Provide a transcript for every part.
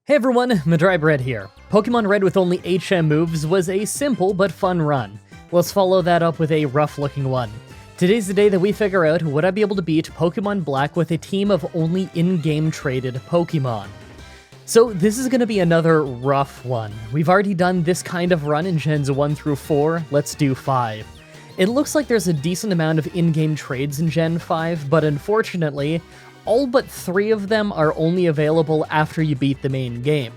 Hey everyone, Mah-Dry-Bread here. Pokemon Red with only HM moves was a simple but fun run. Let's follow that up with a rough-looking one. Today's the day that we figure out would I be able to beat Pokemon Black with a team of only in-game traded Pokemon. So this is going to be another rough one. We've already done this kind of run in Gens 1 through 4, let's do 5. It looks like there's a decent amount of in-game trades in Gen 5, but unfortunately, all but 3 of them are only available after you beat the main game.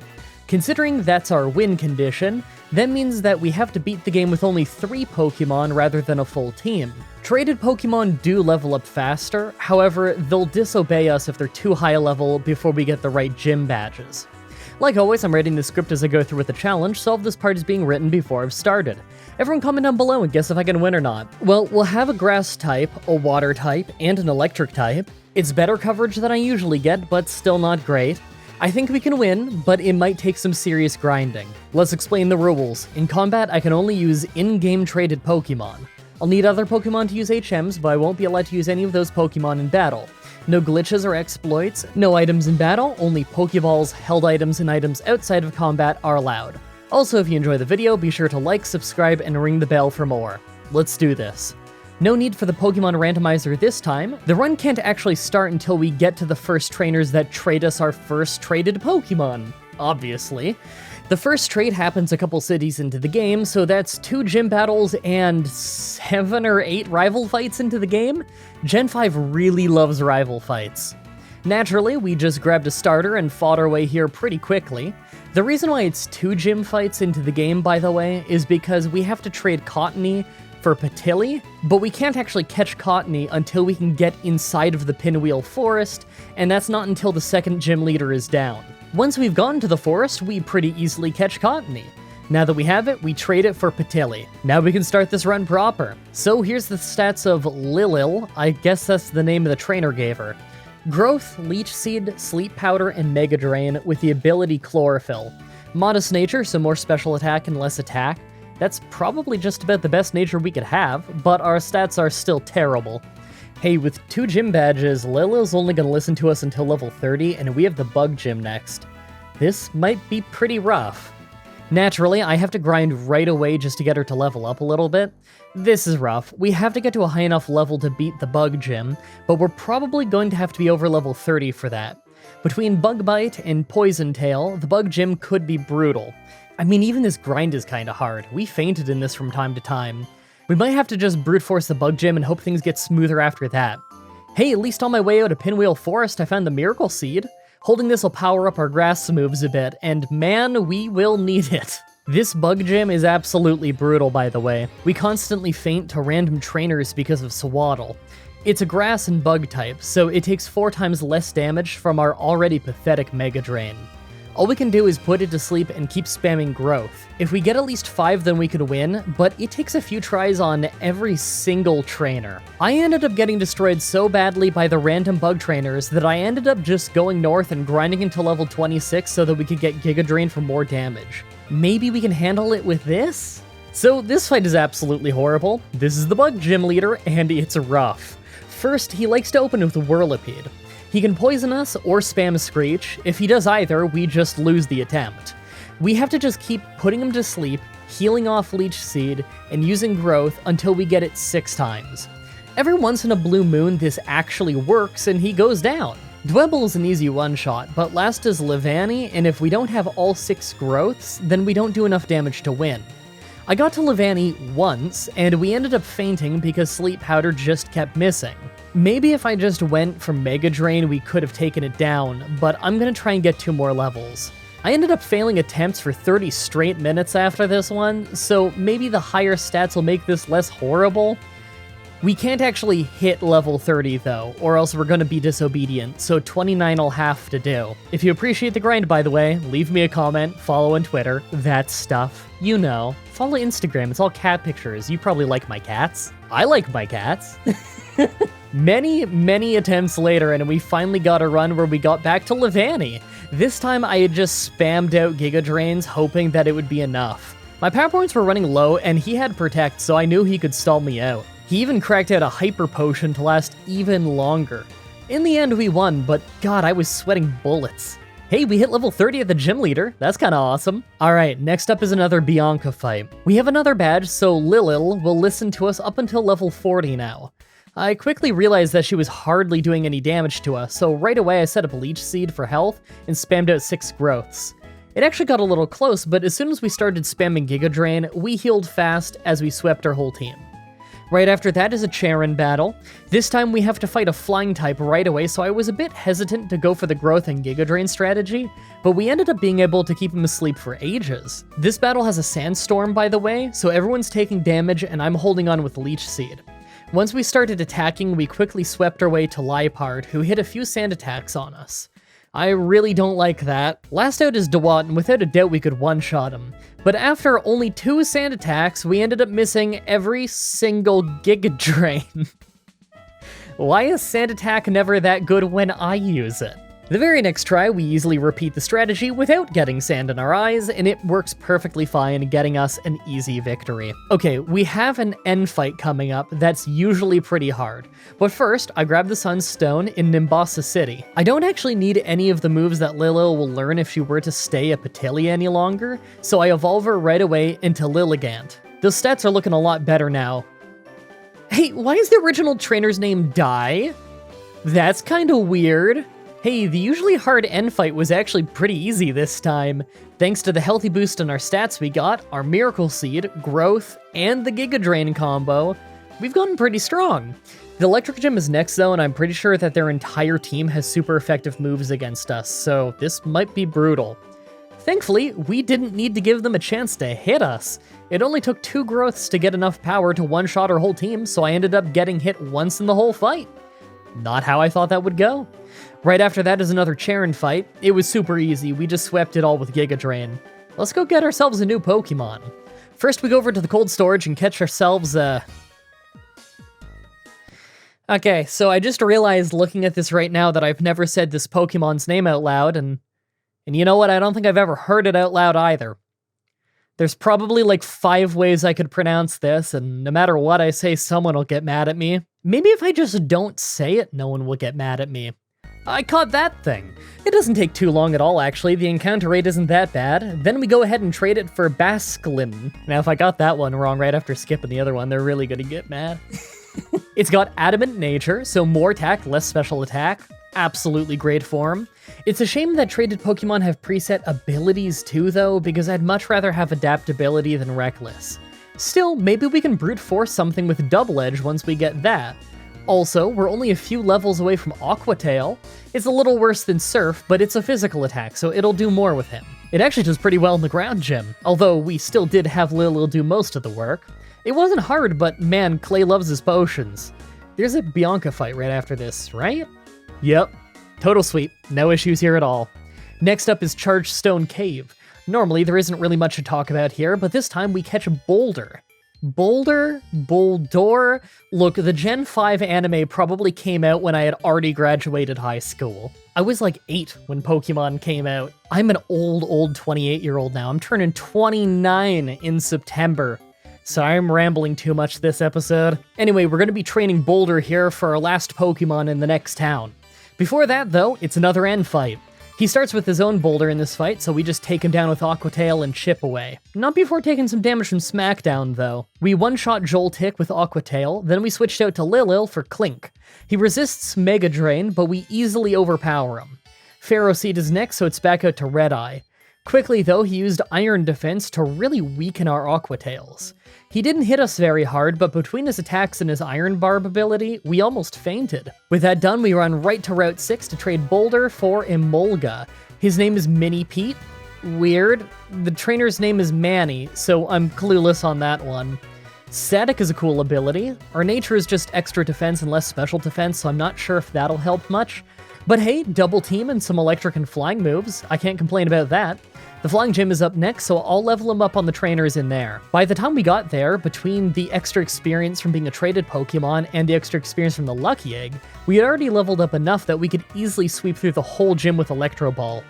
Considering that's our win condition, that means that we have to beat the game with only 3 Pokemon rather than a full team. Traded Pokemon do level up faster, however, they'll disobey us if they're too high a level before we get the right gym badges. Like always, I'm writing the script as I go through with the challenge, so all of this part is being written before I've started. Everyone comment down below and guess if I can win or not. Well, we'll have a grass type, a water type, and an electric type. It's better coverage than I usually get, but still not great. I think we can win, but it might take some serious grinding. Let's explain the rules. In combat, I can only use in-game traded Pokemon. I'll need other Pokemon to use HMs, but I won't be allowed to use any of those Pokemon in battle. No glitches or exploits, no items in battle, only Pokeballs, held items, and items outside of combat are allowed. Also, if you enjoy the video, be sure to like, subscribe, and ring the bell for more. Let's do this. No need for the Pokemon randomizer this time. The run can't actually start until we get to the first trainers that trade us our first traded Pokemon, obviously. The first trade happens a couple cities into the game, so that's 2 gym battles and 7 or 8 rival fights into the game. Gen 5 really loves rival fights. Naturally, we just grabbed a starter and fought our way here pretty quickly. The reason why it's 2 gym fights into the game, by the way, is because we have to trade Cottony for Patilli, but we can't actually catch Cottony until we can get inside of the Pinwheel Forest, and that's not until the second gym leader is down. Once we've gotten to the forest, we pretty easily catch Cottony. Now that we have it, we trade it for Patilli. Now we can start this run proper. So here's the stats of Lilil, I guess that's the name of the trainer gave her. Growth, Leech Seed, Sleep Powder, and Mega Drain with the ability Chlorophyll. Modest nature, so more special attack and less attack. That's probably just about the best nature we could have, but our stats are still terrible. Hey, with 2 gym badges, Lilil's only going to listen to us until level 30, and we have the Bug Gym next. This might be pretty rough. Naturally, I have to grind right away just to get her to level up a little bit. This is rough. We have to get to a high enough level to beat the Bug Gym, but we're probably going to have to be over level 30 for that. Between Bug Bite and Poison Tail, the Bug Gym could be brutal. I mean, even this grind is kinda hard. We fainted in this from time to time. We might have to just brute force the Bug Gym and hope things get smoother after that. Hey, at least on my way out of Pinwheel Forest, I found the Miracle Seed. Holding this will power up our grass moves a bit, and man, we will need it. This Bug Gym is absolutely brutal, by the way. We constantly faint to random trainers because of Swaddle. It's a grass and bug type, so it takes 4 times less damage from our already pathetic Mega Drain. All we can do is put it to sleep and keep spamming Growth. If we get at least 5, then we could win, but it takes a few tries on every single trainer. I ended up getting destroyed so badly by the random bug trainers that I ended up just going north and grinding until level 26 so that we could get Giga Drain for more damage. Maybe we can handle it with this? So this fight is absolutely horrible. This is the Bug Gym leader, and it's rough. First, he likes to open with Whirlipede. He can poison us or spam Screech. If he does either, we just lose the attempt. We have to just keep putting him to sleep, healing off Leech Seed, and using Growth until we get it 6 times. Every once in a blue moon, this actually works and he goes down. Dwebble is an easy one-shot, but last is Levani, and if we don't have all 6 growths, then we don't do enough damage to win. I got to Levani once, and we ended up fainting because Sleep Powder just kept missing. Maybe if I just went for Mega Drain, we could have taken it down, but I'm gonna try and get 2 more levels. I ended up failing attempts for 30 straight minutes after this one, so maybe the higher stats will make this less horrible. We can't actually hit level 30 though, or else we're gonna be disobedient, so 29 will have to do. If you appreciate the grind, by the way, leave me a comment, follow on Twitter, that stuff, you know. Follow Instagram, it's all cat pictures, you probably like my cats. I like my cats. Many attempts later, and we finally got a run where we got back to Levani. This time I had just spammed out Giga Drains, hoping that it would be enough. My power points were running low, and he had Protect, so I knew he could stall me out. He even cracked out a Hyper Potion to last even longer. In the end, we won, but god, I was sweating bullets. Hey, we hit level 30 at the gym leader. That's kind of awesome. All right, next up is another Bianca fight. We have another badge, so Lilil will listen to us up until level 40 now. I quickly realized that she was hardly doing any damage to us, so right away I set up a Leech Seed for health and spammed out 6 growths. It actually got a little close, but as soon as we started spamming Giga Drain, we healed fast as we swept our whole team. Right after that is a Charon battle. This time we have to fight a flying type right away, so I was a bit hesitant to go for the growth and Giga Drain strategy, but we ended up being able to keep him asleep for ages. This battle has a sandstorm, by the way, so everyone's taking damage and I'm holding on with Leech Seed. Once we started attacking, we quickly swept our way to Liepard, who hit a few sand attacks on us. I really don't like that. Last out is Dewat, and without a doubt we could one-shot him. But after only 2 sand attacks, we ended up missing every single Giga Drain. Why is sand attack never that good when I use it? The very next try, we easily repeat the strategy without getting sand in our eyes, and it works perfectly fine, getting us an easy victory. Okay, we have an end fight coming up that's usually pretty hard. But first, I grab the Sunstone in Nimbasa City. I don't actually need any of the moves that Lilil will learn if she were to stay a Patilia any longer, so I evolve her right away into Lilligant. Those stats are looking a lot better now. Hey, why is the original trainer's name Dai? That's kinda weird. Hey, the usually hard end fight was actually pretty easy this time. Thanks to the healthy boost in our stats we got, our Miracle Seed, Growth, and the Giga Drain combo, we've gotten pretty strong. The Electric Gym is next though, and I'm pretty sure that their entire team has super effective moves against us, so this might be brutal. Thankfully, we didn't need to give them a chance to hit us. It only took 2 growths to get enough power to one-shot our whole team, so I ended up getting hit once in the whole fight. Not how I thought that would go. Right after that is another Charon fight. It was super easy, we just swept it all with Giga Drain. Let's go get ourselves a new Pokemon. First we go over to the cold storage and catch ourselves Okay, so I just realized looking at this right now that I've never said this Pokemon's name out loud, and you know what, I don't think I've ever heard it out loud either. There's probably like 5 ways I could pronounce this, and no matter what I say, someone will get mad at me. Maybe if I just don't say it, no one will get mad at me. I caught that thing. It doesn't take too long at all, actually. The encounter rate isn't that bad. Then we go ahead and trade it for Basculin. Now, if I got that one wrong right after skipping the other one, they're really gonna get mad. It's got Adamant Nature, so more attack, less special attack. Absolutely great form. It's a shame that traded Pokemon have preset abilities too, though, because I'd much rather have Adaptability than Reckless. Still, maybe we can brute force something with Double Edge once we get that. Also, we're only a few levels away from Aqua Tail. It's a little worse than Surf, but it's a physical attack, so it'll do more with him. It actually does pretty well in the ground gym, although we still did have Lilil do most of the work. It wasn't hard, but man, Clay loves his potions. There's a Bianca fight right after this, right? Yep. Total sweep. No issues here at all. Next up is Charged Stone Cave. Normally, there isn't really much to talk about here, but this time we catch Boulder. Boulder? Boulder? Look, the Gen 5 anime probably came out when I had already graduated high school. I was like 8 when Pokemon came out. I'm an old 28-year-old now. I'm turning 29 in September. Sorry, I'm rambling too much this episode. Anyway, we're going to be training Boulder here for our last Pokemon in the next town. Before that, though, it's another end fight. He starts with his own Boulder in this fight, so we just take him down with Aqua Tail and chip away. Not before taking some damage from Smackdown, though. We one-shot Joltik with Aqua Tail, then we switched out to Lilil for Clink. He resists Mega Drain, but we easily overpower him. Pharaoh Seed is next, so it's back out to Red Eye. Quickly, though, he used Iron Defense to really weaken our Aqua Tails. He didn't hit us very hard, but between his attacks and his Iron Barb ability, we almost fainted. With that done, we run right to Route 6 to trade Boulder for Emolga. His name is Mini Pete. Weird. The trainer's name is Manny, so I'm clueless on that one. Static is a cool ability. Our nature is just extra defense and less special defense, so I'm not sure if that'll help much. But hey, double team and some electric and flying moves. I can't complain about that. The flying gym is up next, so I'll level him up on the trainers in there. By the time we got there, between the extra experience from being a traded Pokemon and the extra experience from the Lucky Egg, we had already leveled up enough that we could easily sweep through the whole gym with Electro Ball.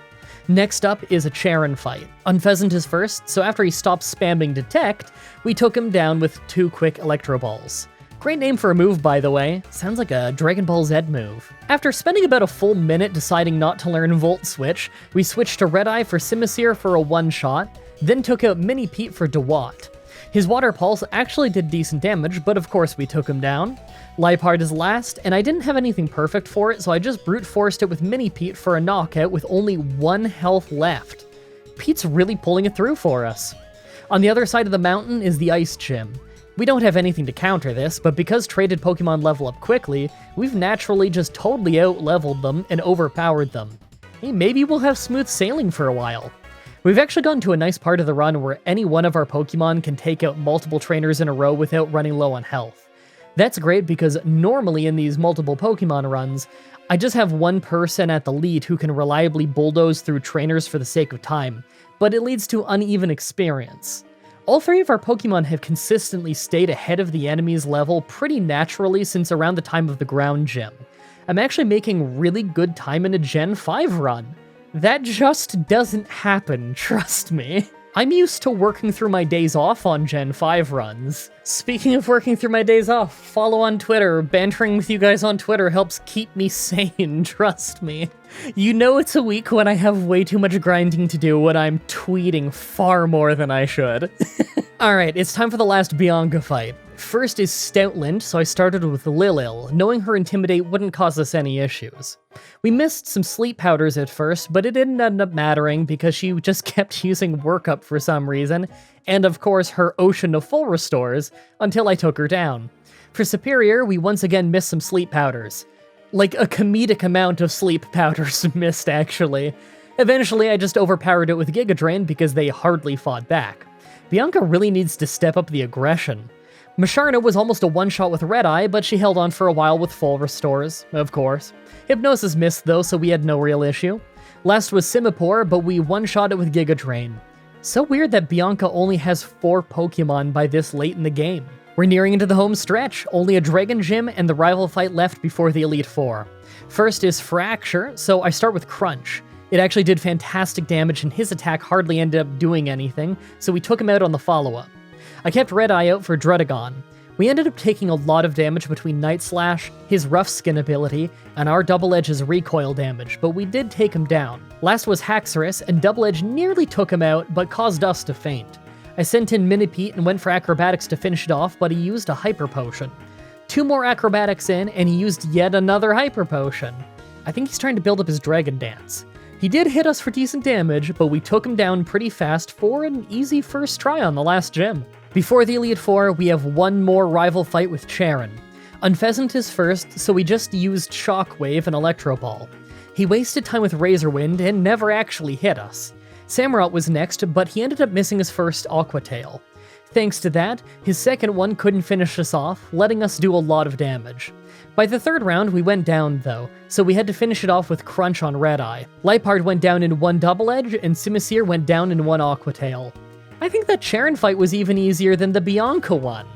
Next up is a Charon fight. Unpheasant is first, so after he stopped spamming Detect, we took him down with 2 quick Electro Balls. Great name for a move, by the way. Sounds like a Dragon Ball Z move. After spending about a full minute deciding not to learn Volt Switch, we switched to Red Eye for Simisear for a one-shot, then took out Mini Pete for Dewott. His Water Pulse actually did decent damage, but of course we took him down. Liepard is last, and I didn't have anything perfect for it, so I just brute forced it with Mini Pete for a knockout with only 1 health left. Pete's really pulling it through for us. On the other side of the mountain is the Ice Gym. We don't have anything to counter this, but because traded Pokemon level up quickly, we've naturally just totally out-leveled them and overpowered them. Hey, maybe we'll have smooth sailing for a while. We've actually gotten to a nice part of the run where any one of our Pokemon can take out multiple trainers in a row without running low on health. That's great because normally in these multiple Pokemon runs, I just have one person at the lead who can reliably bulldoze through trainers for the sake of time, but it leads to uneven experience. All 3 of our Pokemon have consistently stayed ahead of the enemy's level pretty naturally since around the time of the Ground Gym. I'm actually making really good time in a Gen 5 run. That just doesn't happen, trust me. I'm used to working through my days off on Gen 5 runs. Speaking of working through my days off, follow on Twitter. Bantering with you guys on Twitter helps keep me sane, trust me. You know it's a week when I have way too much grinding to do when I'm tweeting far more than I should. Alright, it's time for the last Bianca fight. First is Stoutland, so I started with Lilil, knowing her Intimidate wouldn't cause us any issues. We missed some sleep powders at first, but it didn't end up mattering because she just kept using Workup for some reason, and of course her Ocean of Full Restores, until I took her down. For Superior, we once again missed some sleep powders. Like a comedic amount of sleep powders missed, actually. Eventually, I just overpowered it with Giga Drain because they hardly fought back. Bianca really needs to step up the aggression. Masharna was almost a one-shot with Red Eye, but she held on for a while with full restores, of course. Hypnosis missed though, so we had no real issue. Last was Simipour, but we one-shot it with Giga Drain. So weird that Bianca only has 4 Pokemon by this late in the game. We're nearing into the home stretch, only a Dragon Gym and the rival fight left before the Elite Four. First is Fracture, so I start with Crunch. It actually did fantastic damage and his attack hardly ended up doing anything, so we took him out on the follow-up. I kept Red Eye out for Hydrogon. We ended up taking a lot of damage between Night Slash, his Rough Skin ability, and our Double Edge's recoil damage, but we did take him down. Last was Haxorus, and Double Edge nearly took him out, but caused us to faint. I sent in Minipete and went for Acrobatics to finish it off, but he used a Hyper Potion. 2 more Acrobatics in, and he used yet another Hyper Potion. I think he's trying to build up his Dragon Dance. He did hit us for decent damage, but we took him down pretty fast for an easy first try on the last gym. Before the Elite Four, we have one more rival fight with Charon. Unpheasant is first, so we just used Shockwave and Electro Ball. He wasted time with Razor Wind and never actually hit us. Samurott was next, but he ended up missing his first Aqua Tail. Thanks to that, his second one couldn't finish us off, letting us do a lot of damage. By the third round, we went down though, so we had to finish it off with Crunch on Red Eye. Liepard went down in 1 Double Edge, and Simisear went down in 1 Aqua Tail. I think that Charon fight was even easier than the Bianca one.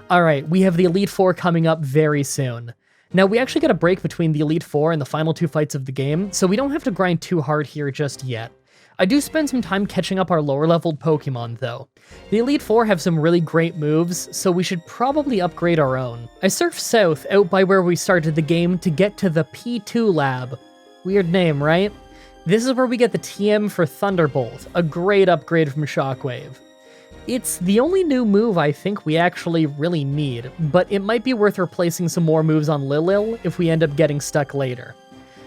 Alright, we have the Elite Four coming up very soon. Now, we actually got a break between the Elite Four and the final 2 fights of the game, so we don't have to grind too hard here just yet. I do spend some time catching up our lower-leveled Pokemon, though. The Elite Four have some really great moves, so we should probably upgrade our own. I surfed south, out by where we started the game, to get to the P2 lab. Weird name, right? This is where we get the TM for Thunderbolt, a great upgrade from Shockwave. It's the only new move I think we actually really need, but it might be worth replacing some more moves on Lilil if we end up getting stuck later.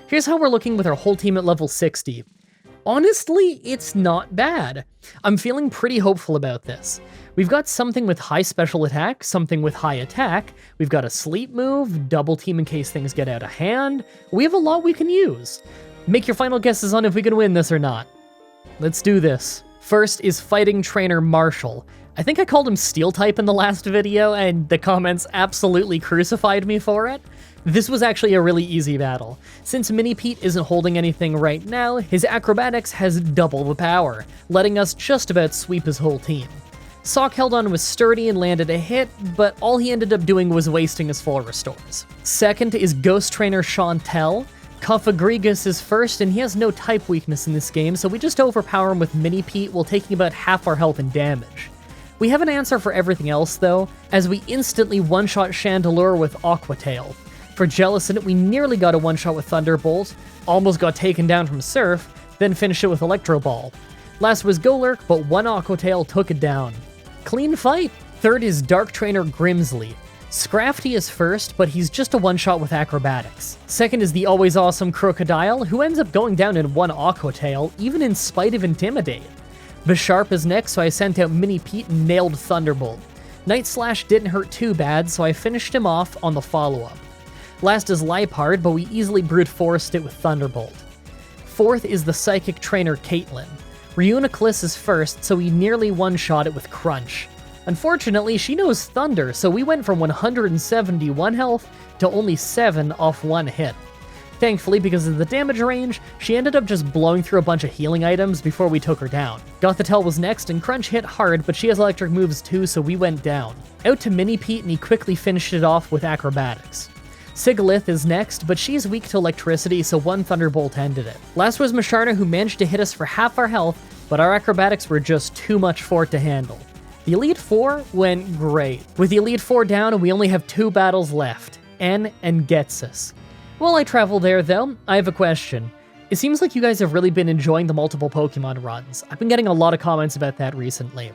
Here's how we're looking with our whole team at level 60. Honestly, it's not bad. I'm feeling pretty hopeful about this. We've got something with high special attack, something with high attack, we've got a sleep move, double team in case things get out of hand. We have a lot we can use. Make your final guesses on if we can win this or not. Let's do this. First is Fighting Trainer Marshall. I think I called him Steel type in the last video, and the comments absolutely crucified me for it. This was actually a really easy battle. Since Minipete isn't holding anything right now, his Acrobatics has double the power, letting us just about sweep his whole team. Sock held on was sturdy and landed a hit, but all he ended up doing was wasting his full restores. Second is Ghost Trainer Chantel. Cuffagrigus is first, and he has no type weakness in this game, so we just overpower him with Minipete while taking about half our health and damage. We have an answer for everything else though, as we instantly one-shot Chandelure with Aqua Tail. For Jellicent, we nearly got a one-shot with Thunderbolt, almost got taken down from Surf, then finished it with Electro Ball. Last was Golurk, but one Aqua Tail took it down. Clean fight! Third is Dark Trainer Grimsley. Scrafty is first, but he's just a one-shot with Acrobatics. Second is the always awesome Crocodile, who ends up going down in one Aqua Tail, even in spite of Intimidate. Bisharp is next, so I sent out Mini Pete and nailed Thunderbolt. Night Slash didn't hurt too bad, so I finished him off on the follow-up. Last is Liepard, but we easily brute forced it with Thunderbolt. Fourth is the Psychic Trainer Caitlyn. Reuniclus is first, so we nearly one-shot it with Crunch. Unfortunately, she knows Thunder, so we went from 171 health to only 7 off one hit. Thankfully, because of the damage range, she ended up just blowing through a bunch of healing items before we took her down. Gothitelle was next, and Crunch hit hard, but she has electric moves too, so we went down. Out to Mini Pete, and he quickly finished it off with Acrobatics. Sigalith is next, but she's weak to electricity, so one Thunderbolt ended it. Last was Musharna, who managed to hit us for half our health, but our Acrobatics were just too much for it to handle. The Elite Four went great. With the Elite Four down, we only have 2 battles left, N and Getsus. While I travel there, though, I have a question. It seems like you guys have really been enjoying the multiple Pokemon runs. I've been getting a lot of comments about that recently.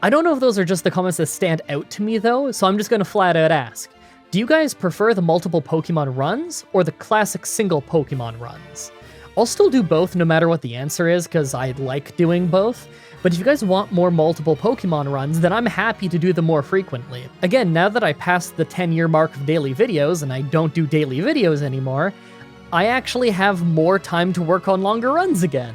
I don't know if those are just the comments that stand out to me, though, so I'm just gonna flat out ask. Do you guys prefer the multiple Pokemon runs, or the classic single Pokemon runs? I'll still do both no matter what the answer is, because I like doing both. But if you guys want more multiple Pokemon runs, then I'm happy to do them more frequently. Again, now that I passed the 10-year mark of daily videos, and I don't do daily videos anymore, I actually have more time to work on longer runs again.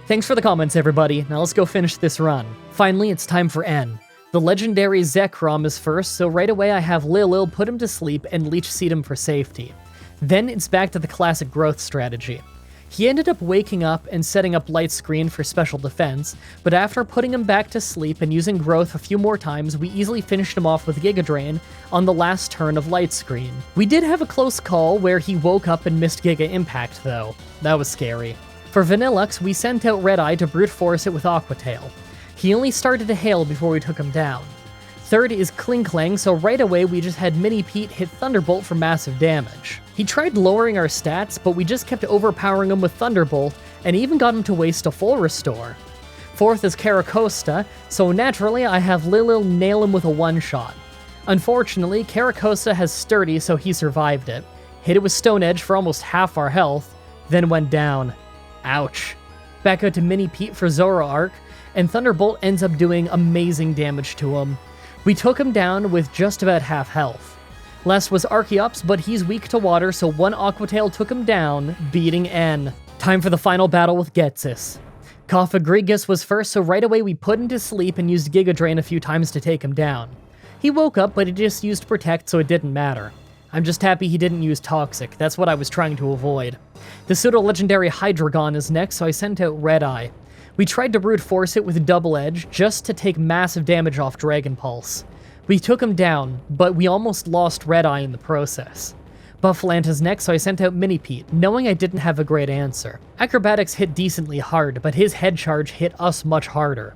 Thanks for the comments, everybody. Now let's go finish this run. Finally, it's time for N. The legendary Zekrom is first, so right away I have Lil put him to sleep and Leech Seed him for safety. Then it's back to the classic growth strategy. He ended up waking up and setting up Light Screen for special defense, but after putting him back to sleep and using Growth a few more times, we easily finished him off with Giga Drain on the last turn of Light Screen. We did have a close call where he woke up and missed Giga Impact though. That was scary. For Vanillux, we sent out Red Eye to brute force it with Aqua Tail. He only started to hail before we took him down. Third is Klinklang, so right away we just had Mini Pete hit Thunderbolt for massive damage. He tried lowering our stats, but we just kept overpowering him with Thunderbolt, and even got him to waste a full restore. Fourth is Caracosta, so naturally I have Lilil nail him with a one-shot. Unfortunately, Caracosta has Sturdy, so he survived it. Hit it with Stone Edge for almost half our health, then went down. Ouch. Back out to Mini Pete for Zoroark, and Thunderbolt ends up doing amazing damage to him. We took him down with just about half health. Last was Archeops, but he's weak to water, so one Aqua Tail took him down, beating N. Time for the final battle with Getsus. Cofagrigus was first, so right away we put him to sleep and used Giga Drain a few times to take him down. He woke up, but he just used Protect, so it didn't matter. I'm just happy he didn't use Toxic, that's what I was trying to avoid. The pseudo-legendary Hydrogon is next, so I sent out Red Eye. We tried to brute force it with Double Edge just to take massive damage off Dragon Pulse. We took him down, but we almost lost Red Eye in the process. Bufflant is next, so I sent out Mini Pete, knowing I didn't have a great answer. Acrobatics hit decently hard, but his head charge hit us much harder.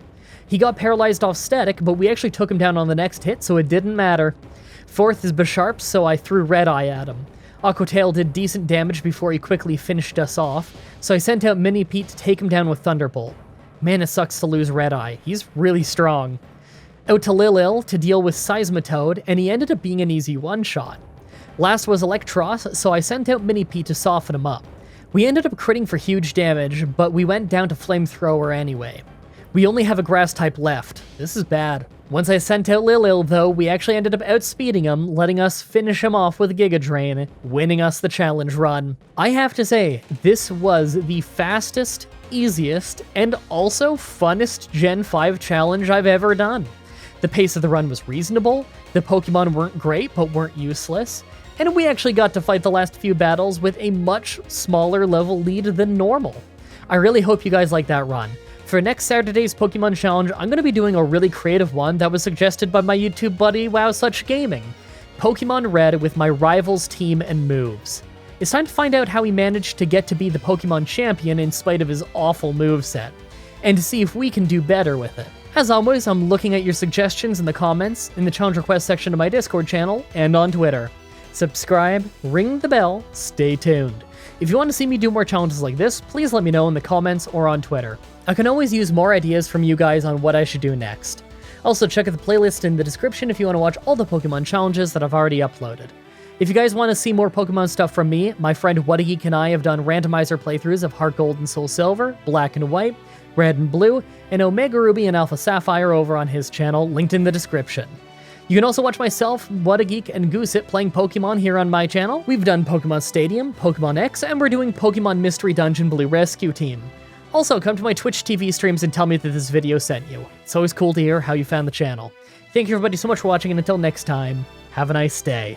He got paralyzed off Static, but we actually took him down on the next hit, so it didn't matter. Fourth is Bisharp, so I threw Red Eye at him. Aqua Tail did decent damage before he quickly finished us off, so I sent out Mini Pete to take him down with Thunderbolt. Man, it sucks to lose Red Eye. He's really strong. Out to Lilil to deal with Seismitoad, and he ended up being an easy one-shot. Last was Electros, so I sent out Mini Pete to soften him up. We ended up critting for huge damage, but we went down to Flamethrower anyway. We only have a Grass type left. This is bad. Once I sent out Lilil, though, we actually ended up outspeeding him, letting us finish him off with Giga Drain, winning us the challenge run. I have to say, this was the fastest, easiest, and also funnest Gen 5 challenge I've ever done. The pace of the run was reasonable, the Pokemon weren't great but weren't useless, and we actually got to fight the last few battles with a much smaller level lead than normal. I really hope you guys like that run. For next Saturday's Pokemon Challenge, I'm going to be doing a really creative one that was suggested by my YouTube buddy WowSuchGaming. Pokemon Red with my rival's team and moves. It's time to find out how he managed to get to be the Pokemon champion in spite of his awful moveset, and to see if we can do better with it. As always, I'm looking at your suggestions in the comments, in the challenge request section of my Discord channel, and on Twitter. Subscribe, ring the bell, stay tuned. If you want to see me do more challenges like this, please let me know in the comments or on Twitter. I can always use more ideas from you guys on what I should do next. Also, check out the playlist in the description if you want to watch all the Pokemon challenges that I've already uploaded. If you guys want to see more Pokemon stuff from me, my friend Whatageek and I have done randomizer playthroughs of Heart Gold and Soul Silver, Black and White, Red and Blue, and Omega Ruby and Alpha Sapphire over on his channel, linked in the description. You can also watch myself, Whatageek, and Goosit playing Pokemon here on my channel. We've done Pokemon Stadium, Pokemon X, and we're doing Pokemon Mystery Dungeon Blue Rescue Team. Also, come to my Twitch TV streams and tell me that this video sent you. It's always cool to hear how you found the channel. Thank you everybody so much for watching, and until next time, have a nice day.